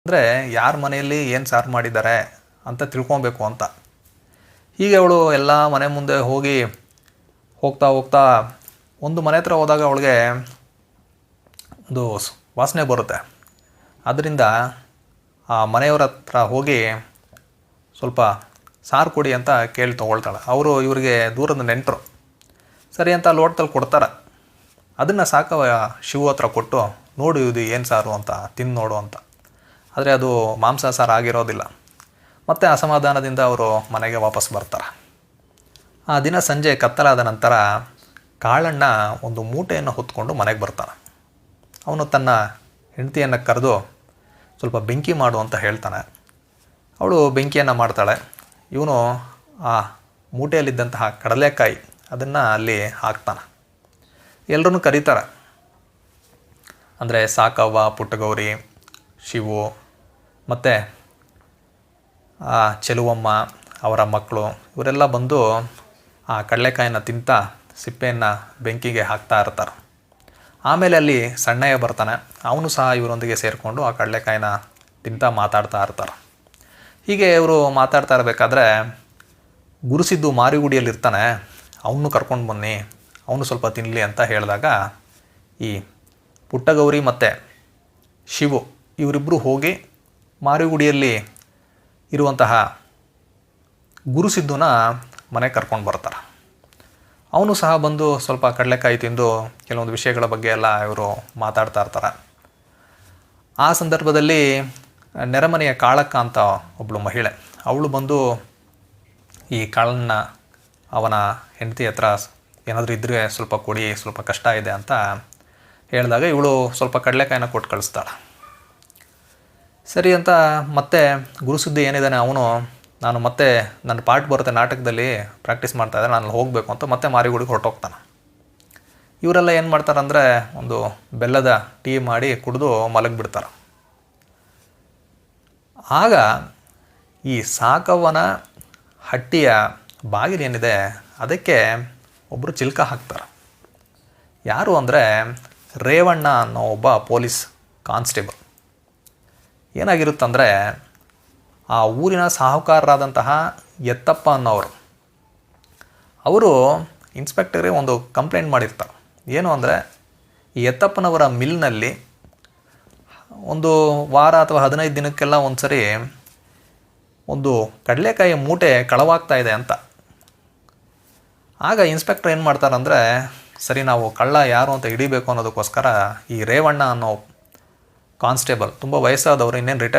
ಅಂದರೆ ಯಾರ ಮನೆಯಲ್ಲಿ ಏನು ಸಾರು ಮಾಡಿದ್ದಾರೆ ಅಂತ ತಿಳ್ಕೊಬೇಕು ಅಂತ. ಹೀಗೆ ಅವಳು ಎಲ್ಲ ಮನೆ ಮುಂದೆ ಹೋಗ್ತಾ ಹೋಗ್ತಾ ಒಂದು ಮನೆ ಹತ್ರ ಹೋದಾಗ ಅವಳಿಗೆ ಒಂದು ವಾಸನೆ ಬರುತ್ತೆ. ಅದರಿಂದ ಆ ಮನೆಯವರ ಹತ್ರ ಹೋಗಿ ಸ್ವಲ್ಪ ಸಾರು ಕೊಡಿ ಅಂತ ಕೇಳಿ ತೊಗೊಳ್ತಾಳೆ. ಅವರು ಇವರಿಗೆ ದೂರದ ನೆಂಟರು. ಸರಿ ಅಂತ ಲೋಟದಲ್ಲಿ ಕೊಡ್ತಾರೆ. ಅದನ್ನು ಸಾಕವ ಶಿವು ಹತ್ರ ಕೊಟ್ಟು, ನೋಡು ಇದು ಏನು ಸಾರು ಅಂತ ತಿಂದು ನೋಡು ಅಂತ. ಆದರೆ ಅದು ಮಾಂಸ ಸಾರು ಆಗಿರೋದಿಲ್ಲ. ಮತ್ತು ಅಸಮಾಧಾನದಿಂದ ಅವರು ಮನೆಗೆ ವಾಪಸ್ ಬರ್ತಾರೆ. ಆ ದಿನ ಸಂಜೆ ಕತ್ತಲಾದ ನಂತರ ಕಾಳಣ್ಣ ಒಂದು ಮೂಟೆಯನ್ನು ಹೊತ್ಕೊಂಡು ಮನೆಗೆ ಬರ್ತಾನೆ. ಅವನು ತನ್ನ ಹೆಂಡತಿಯನ್ನು ಕರೆದು ಸ್ವಲ್ಪ ಬೆಂಕಿ ಮಾಡು ಅಂತ ಹೇಳ್ತಾನೆ. ಅವಳು ಬೆಂಕಿಯನ್ನು ಮಾಡ್ತಾಳೆ. ಇವನು ಆ ಮೂಟೆಯಲ್ಲಿದ್ದಂತಹ ಕಡಲೆಕಾಯಿ ಅದನ್ನು ಅಲ್ಲಿ ಹಾಕ್ತಾನೆ. ಎಲ್ಲರೂ ಕರೀತಾರೆ. ಅಂದರೆ ಸಾಕವ್ವ, ಪುಟ್ಟಗೌರಿ, ಶಿವು ಮತ್ತು ಆ ಚೆಲುವಮ್ಮ, ಅವರ ಮಕ್ಕಳು ಇವರೆಲ್ಲ ಬಂದು ಆ ಕಡಲೆಕಾಯಿನ ತಿಂತಾ ಸಿಪ್ಪೆಯನ್ನು ಬೆಂಕಿಗೆ ಹಾಕ್ತಾ ಇರ್ತಾರೆ. ಆಮೇಲೆ ಅಲ್ಲಿ ಸಣ್ಣಯ್ಯ ಬರ್ತಾನೆ. ಅವನು ಸಹ ಇವರೊಂದಿಗೆ ಸೇರಿಕೊಂಡು ಆ ಕಡಲೆಕಾಯಿನ ತಿಂತಾ ಮಾತಾಡ್ತಾ ಇರ್ತಾರೆ. ಹೀಗೆ ಇವರು ಮಾತಾಡ್ತಾ ಇರಬೇಕಾದ್ರೆ ಗುರುಸಿದ್ದು ಮಾರಿಗುಡಿಯಲ್ಲಿರ್ತಾನೆ. ಅವನು ಕರ್ಕೊಂಡು ಬನ್ನಿ, ಅವನು ಸ್ವಲ್ಪ ತಿನ್ನಲಿ ಅಂತ ಹೇಳಿದಾಗ ಈ ಪುಟ್ಟಗೌರಿ ಮತ್ತು ಶಿವು ಇವರಿಬ್ಬರು ಹೋಗಿ ಮಾರಿಗುಡಿಯಲ್ಲಿ ಇರುವಂತಹ ಗುರುಸಿದ್ದುನ ಮನೆಗೆ ಕರ್ಕೊಂಡು ಬರ್ತಾರೆ. ಅವನು ಸಹ ಬಂದು ಸ್ವಲ್ಪ ಕಡಲೆಕಾಯಿ ತಿಂದು ಕೆಲವೊಂದು ವಿಷಯಗಳ ಬಗ್ಗೆ ಎಲ್ಲ ಇವರು ಮಾತಾಡ್ತಾ ಇರ್ತಾರೆ. ಆ ಸಂದರ್ಭದಲ್ಲಿ ನೆರೆಮನೆಯ ಕಾಳಕ್ಕ ಅಂತ ಒಬ್ಬಳು ಮಹಿಳೆ, ಅವಳು ಬಂದು ಈ ಕಾಳನ್ನ ಅವನ ಹೆಂಡತಿ ಹತ್ರ ಏನಾದರೂ ಇದ್ದರೆ ಸ್ವಲ್ಪ ಕೊಡಿ, ಸ್ವಲ್ಪ ಕಷ್ಟ ಇದೆ ಅಂತ ಹೇಳಿದಾಗ ಇವಳು ಸ್ವಲ್ಪ ಕಡಲೆಕಾಯಿನ ಕೊಟ್ಟು ಕಳಿಸ್ತಾಳೆ. ಸರಿ ಅಂತ ಮತ್ತೆ ಗುರುಸುದ್ದಿ ಏನಿದ್ದಾನೆ ಅವನು, ನಾನು ಮತ್ತೆ ನನ್ನ ಪಾರ್ಟ್ ಬರುತ್ತೆ ನಾಟಕದಲ್ಲಿ ಪ್ರಾಕ್ಟೀಸ್ ಮಾಡ್ತಾಯಿದ್ದೆ, ನಾನು ಹೋಗಬೇಕು ಅಂತ ಮತ್ತೆ ಮಾರಿಗುಡಿಗೆ ಹೊರಟೋಗ್ತಾನೆ. ಇವರೆಲ್ಲ ಏನು ಮಾಡ್ತಾರಂದರೆ ಒಂದು ಬೆಲ್ಲದ ಟೀ ಮಾಡಿ ಕುಡಿದು ಮಲಗಿಬಿಡ್ತಾರೆ. ಆಗ ಈ ಸಾಕವ್ವನ ಹಟ್ಟಿಯ ಬಾಗಿಲು ಏನಿದೆ ಅದಕ್ಕೆ ಒಬ್ಬರು ಚಿಲ್ಕ ಹಾಕ್ತಾರೆ. ಯಾರು ಅಂದರೆ ರೇವಣ್ಣ ಅನ್ನೋ ಒಬ್ಬ ಪೊಲೀಸ್ ಕಾನ್ಸ್ಟೇಬಲ್. ಏನಾಗಿರುತ್ತಂದರೆ ಆ ಊರಿನ ಸಾಹುಕಾರರಾದಂತಹ ಎತ್ತಪ್ಪ ಅನ್ನೋರು, ಅವರು ಇನ್ಸ್ಪೆಕ್ಟರ್ಗೆ ಒಂದು ಕಂಪ್ಲೇಂಟ್ ಮಾಡಿರ್ತಾರೆ. ಏನು ಅಂದರೆ ಈ ಎತ್ತಪ್ಪನವರ ಮಿಲ್ನಲ್ಲಿ ಒಂದು ವಾರ ಅಥವಾ 15 ದಿನಕ್ಕೆಲ್ಲ ಒಂದು ಸರಿ ಒಂದು ಕಡಲೆಕಾಯಿ ಮೂಟೆ ಕಳವಾಗ್ತಾ ಇದೆ ಅಂತ. ಆಗ ಇನ್ಸ್ಪೆಕ್ಟರ್ ಏನು ಮಾಡ್ತಾರಂದರೆ, ಸರಿ ನಾವು ಕಳ್ಳ ಯಾರು ಅಂತ ಹಿಡಿಬೇಕು ಅನ್ನೋದಕ್ಕೋಸ್ಕರ ಈ ರೇವಣ್ಣ ಅನ್ನೋ ಕಾನ್ಸ್ಟೇಬಲ್ ತುಂಬ ವಯಸ್ಸಾದವರು, ಇನ್ನೇನು ರಿಟೈರ್